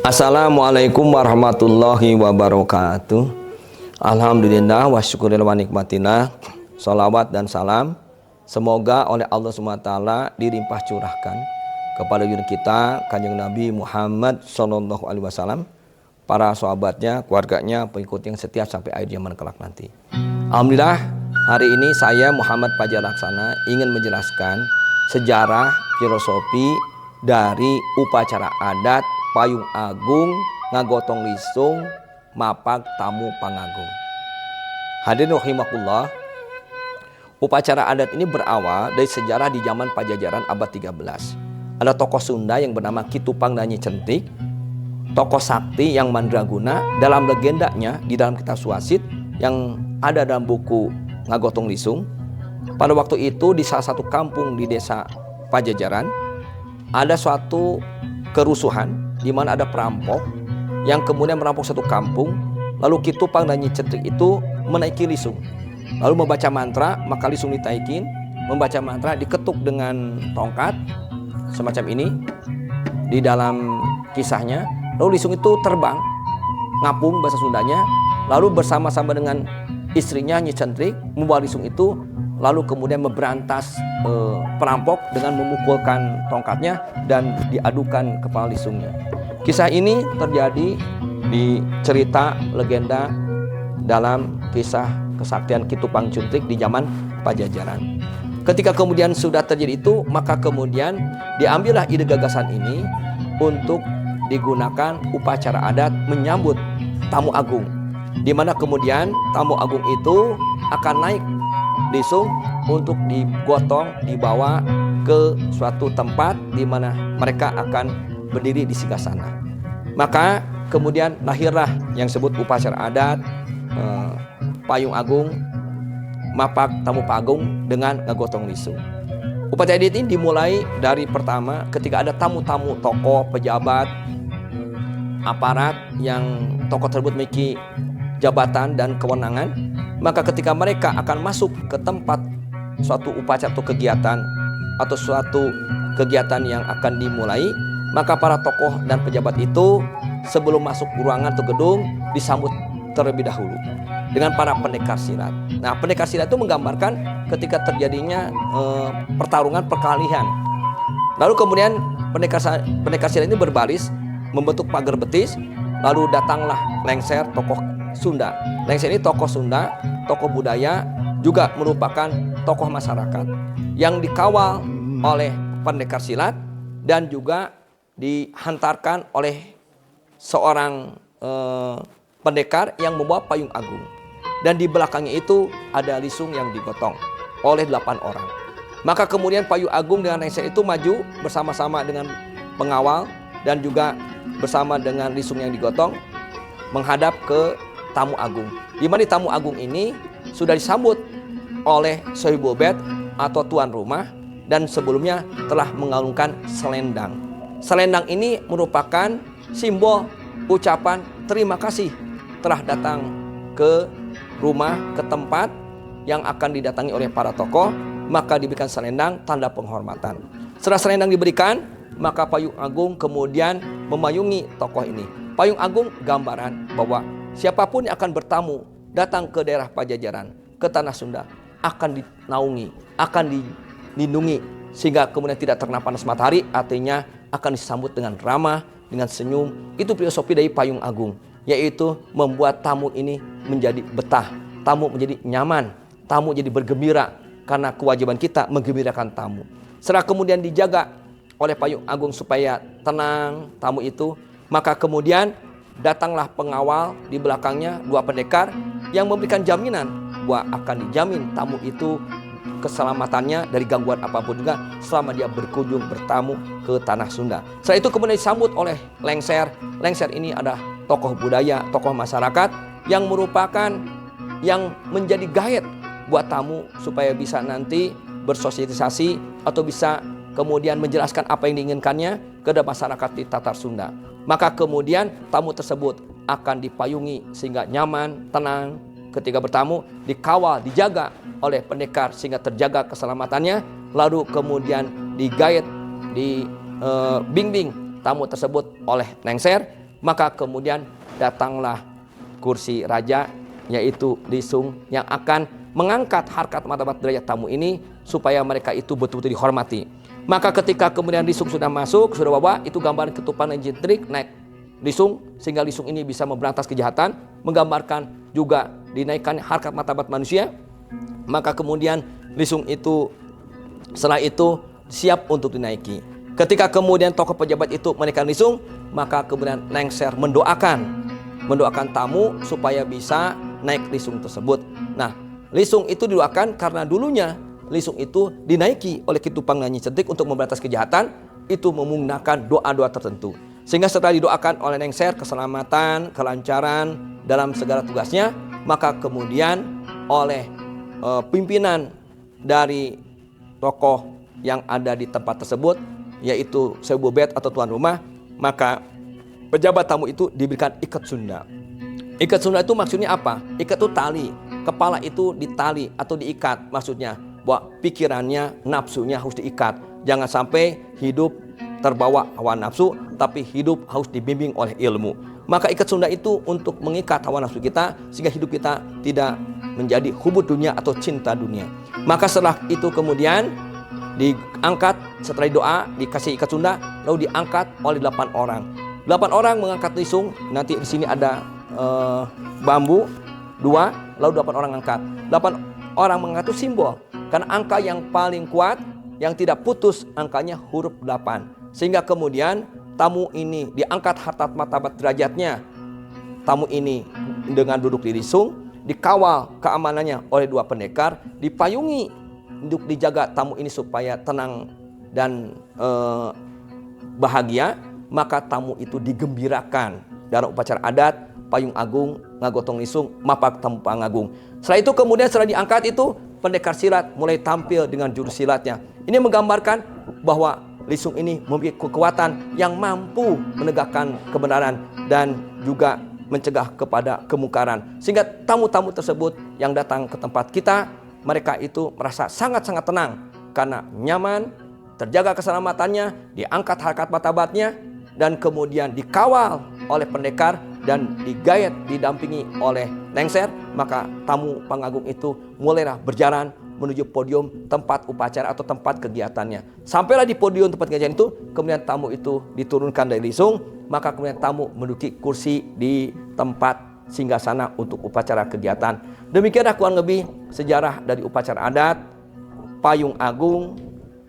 Assalamualaikum warahmatullahi wabarakatuh. Alhamdulillah wa syukurillah wa nikmatillah. Salawat dan salam semoga oleh Allah SWT dilimpah curahkan kepada junjungan kita Kanjeng Nabi Muhammad SAW, para sahabatnya, keluarganya, pengikut yang setia sampai akhir zaman kelak nanti. Alhamdulillah, hari ini saya Muhammad Fajar Laksana ingin menjelaskan sejarah filosofi dari upacara adat Payung Agung ngagotong lisung mapak tamu pangagung. Hadirin rahimakumullah, upacara adat ini berawal dari sejarah di zaman Pajajaran abad 13. Ada tokoh Sunda yang bernama Ki Tupang dan Nyi Centik, tokoh sakti yang mandraguna. Dalam legendanya di dalam kitab Suasit yang ada dalam buku Ngagotong Lisung, pada waktu itu di salah satu kampung di desa Pajajaran ada suatu kerusuhan di mana ada perampok yang kemudian merampok satu kampung. Lalu Ki Tupang dan Nyi Centik itu menaiki lisung, lalu membaca mantra, maka lisung ditaikin, membaca mantra, diketuk dengan tongkat semacam ini di dalam kisahnya. Lalu lisung itu terbang, ngapung bahasa Sundanya, lalu bersama-sama dengan istrinya Nyi Centik membawa lisung itu, lalu kemudian memberantas perampok dengan memukulkan tongkatnya dan diadukan kepala lisungnya. Kisah ini terjadi di cerita legenda dalam kisah kesaktian Ki Tupang Centik di zaman Pajajaran. Ketika kemudian sudah terjadi itu, maka kemudian diambillah ide gagasan ini untuk digunakan upacara adat menyambut tamu agung, di mana kemudian tamu agung itu akan naik lisung untuk digotong, dibawa ke suatu tempat di mana mereka akan berdiri di singgasana. Maka kemudian lahirlah yang disebut upacara adat Payung Agung mapak tamu pagung dengan ngagotong lisung. Upacara adat ini dimulai dari pertama ketika ada tamu-tamu tokoh, pejabat, aparat yang tokoh tersebut memiliki jabatan dan kewenangan. Maka ketika mereka akan masuk ke tempat suatu upacara atau kegiatan atau suatu kegiatan yang akan dimulai, maka para tokoh dan pejabat itu sebelum masuk ruangan atau gedung disambut terlebih dahulu dengan para pendekar silat. Nah, pendekar silat itu menggambarkan ketika terjadinya pertarungan perkelahian. Lalu kemudian pendekar silat ini berbaris membentuk pagar betis, lalu datanglah lengser tokoh Sunda. Lengser ini tokoh Sunda, tokoh budaya, juga merupakan tokoh masyarakat yang dikawal oleh pendekar silat dan juga dihantarkan oleh seorang pendekar yang membawa payung agung. Dan di belakangnya itu ada lisung yang digotong oleh 8 orang. Maka kemudian payung agung dengan lengser itu maju bersama-sama dengan pengawal dan juga bersama dengan lisung yang digotong menghadap ke tamu agung. Di mana tamu agung ini sudah disambut oleh Sohibul Bait atau tuan rumah dan sebelumnya telah mengalungkan selendang. Selendang ini merupakan simbol ucapan terima kasih telah datang ke rumah, ke tempat yang akan didatangi oleh para tokoh, maka diberikan selendang tanda penghormatan. Setelah selendang diberikan, maka payung agung kemudian memayungi tokoh ini. Payung agung gambaran bahwa siapapun yang akan bertamu datang ke daerah Pajajaran, ke tanah Sunda, akan dinaungi, akan dilindungi sehingga kemudian tidak terkena panas matahari, artinya akan disambut dengan ramah, dengan senyum. Itu filosofi dari payung agung, yaitu membuat tamu ini menjadi betah, tamu menjadi nyaman, tamu jadi bergembira karena kewajiban kita menggembirakan tamu. Setelah kemudian dijaga oleh payung agung supaya tenang tamu itu, maka kemudian datanglah pengawal di belakangnya, 2 pendekar yang memberikan jaminan bahwa akan dijamin tamu itu keselamatannya dari gangguan apapun juga selama dia berkunjung bertamu ke tanah Sunda. Setelah itu kemudian disambut oleh lengser. Lengser ini adalah tokoh budaya, tokoh masyarakat yang merupakan yang menjadi guide buat tamu supaya bisa nanti bersosialisasi atau bisa kemudian menjelaskan apa yang diinginkannya kepada masyarakat di Tatar Sunda. Maka kemudian tamu tersebut akan dipayungi sehingga nyaman, tenang ketika bertamu, dikawal, dijaga oleh pendekar sehingga terjaga keselamatannya, lalu kemudian digait, dibimbing tamu tersebut oleh lengser Maka kemudian datanglah kursi raja, yaitu Lisung, yang akan mengangkat harkat martabat derajat tamu ini supaya mereka itu betul-betul dihormati. Maka ketika kemudian Lisung sudah masuk, sudah bawa, itu gambaran ketupan dan jentrik naik Lisung, sehingga Lisung ini bisa memberantas kejahatan, menggambarkan juga dinaikkan harkat martabat manusia. Maka kemudian Lisung itu setelah itu siap untuk dinaiki. Ketika kemudian tokoh pejabat itu menaikkan Lisung, maka kemudian lengser mendoakan tamu supaya bisa naik Lisung tersebut. Nah, Lisung itu didoakan karena dulunya Lisung itu dinaiki oleh Kitupang dan Nyi Centrik untuk memberantas kejahatan, itu menggunakan doa-doa tertentu. Sehingga setelah didoakan oleh lengser keselamatan, kelancaran dalam segala tugasnya, maka kemudian oleh pimpinan dari tokoh yang ada di tempat tersebut, yaitu Sewu Bet atau tuan rumah, maka pejabat tamu itu diberikan ikat Sunda. Ikat Sunda itu maksudnya apa? Ikat itu tali, kepala itu ditali atau diikat, maksudnya bahwa pikirannya, nafsunya harus diikat. Jangan sampai hidup terbawa hawa nafsu, tapi hidup harus dibimbing oleh ilmu. Maka ikat Sunda itu untuk mengikat hawa nafsu kita, sehingga hidup kita tidak menjadi hubud dunia atau cinta dunia. Maka setelah itu kemudian diangkat, setelah doa dikasih ikat Sunda, lalu diangkat oleh 8 orang. 8 orang mengangkat Lisung. Nanti di sini ada bambu 2, lalu 8 orang angkat. 8 orang mengangkat itu simbol, karena angka yang paling kuat, yang tidak putus, angkanya huruf 8. Sehingga kemudian tamu ini diangkat harkat martabat derajatnya. Tamu ini dengan duduk di Lisung, dikawal keamanannya oleh 2 pendekar, dipayungi untuk dijaga tamu ini supaya tenang dan bahagia. Maka tamu itu digembirakan dalam upacara adat, payung agung, ngagotong Lisung, mapak tamu pangagung. Setelah itu kemudian setelah diangkat itu, pendekar silat mulai tampil dengan jurus silatnya. Ini menggambarkan bahwa Lisung ini memiliki kekuatan yang mampu menegakkan kebenaran dan juga mencegah kepada kemungkaran. Sehingga tamu-tamu tersebut yang datang ke tempat kita, mereka itu merasa sangat-sangat tenang karena nyaman, terjaga keselamatannya, diangkat harkat martabatnya, dan kemudian dikawal oleh pendekar dan digayat didampingi oleh lengser. Maka tamu pangagung itu mulailah berjalan menuju podium tempat upacara atau tempat kegiatannya. Sampailah di podium tempat kegiatan itu, kemudian tamu itu diturunkan dari Lisung, maka kemudian tamu menduduki kursi di tempat singgasana untuk upacara kegiatan. Demikianlah kurang lebih sejarah dari upacara adat, payung agung,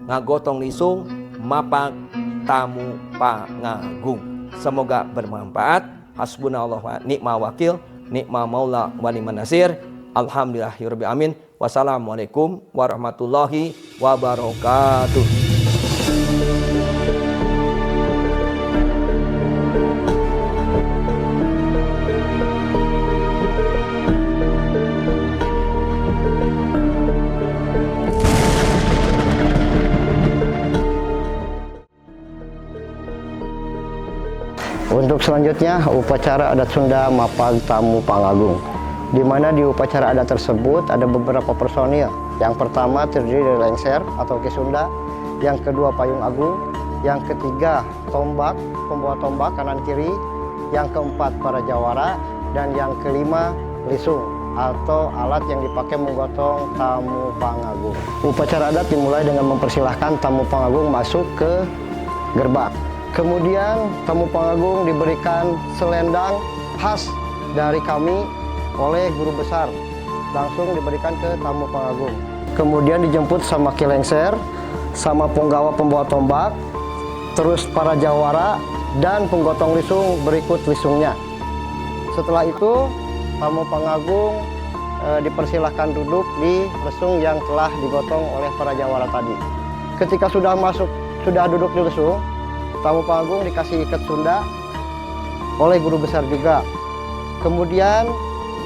ngagotong Lisung, mapak tamu pangagung. Semoga bermanfaat. Hasbunallah wa ni'mal wakil, ni'mal maula wa ni'man nasir. Alhamdulillahirabbil alamin. Wassalamualaikum warahmatullahi wabarakatuh. Untuk selanjutnya upacara adat Sunda Mapag Tamu Pangagung, di mana di upacara adat tersebut ada beberapa personil. Yang pertama terdiri dari lengser atau Ki Sunda, yang kedua payung agung, yang ketiga tombak, pembawa tombak kanan kiri, yang keempat para jawara, dan yang kelima Lisung atau alat yang dipakai menggotong tamu pangagung. Upacara adat dimulai dengan mempersilahkan tamu pangagung masuk ke gerbang. Kemudian tamu pangagung diberikan selendang khas dari kami oleh guru besar, langsung diberikan ke tamu pangagung. Kemudian dijemput sama Ki Lengser, sama penggawa pembawa tombak, terus para jawara dan penggotong Lisung berikut Lisungnya. Setelah itu tamu pangagung dipersilahkan duduk di Lisung yang telah digotong oleh para jawara tadi. Ketika sudah duduk di Lisung, tamu pangagung dikasih ikat Sunda oleh guru besar juga. Kemudian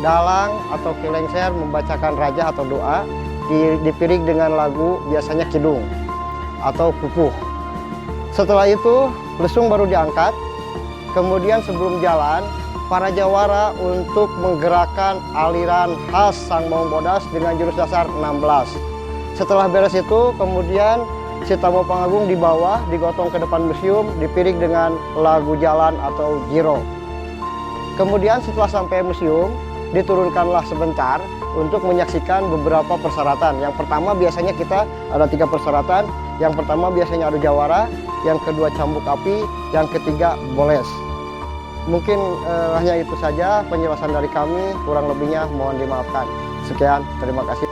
dalang atau Ki Lengser membacakan raja atau doa, dipiring dengan lagu biasanya kidung atau pupuh. Setelah itu Lisung baru diangkat. Kemudian sebelum jalan, para jawara untuk menggerakkan aliran khas Sang Maung Bodas dengan jurus dasar 16. Setelah beres itu kemudian si tamu pangagung di bawah digotong ke depan museum, dipiring dengan lagu jalan atau jiro. Kemudian setelah sampai museum, diturunkanlah sebentar untuk menyaksikan beberapa persyaratan. Yang pertama biasanya kita ada 3 persyaratan. Yang pertama biasanya adu jawara, yang kedua cambuk api, yang ketiga boles. Mungkin hanya itu saja penjelasan dari kami, kurang lebihnya mohon dimaafkan. Sekian, terima kasih.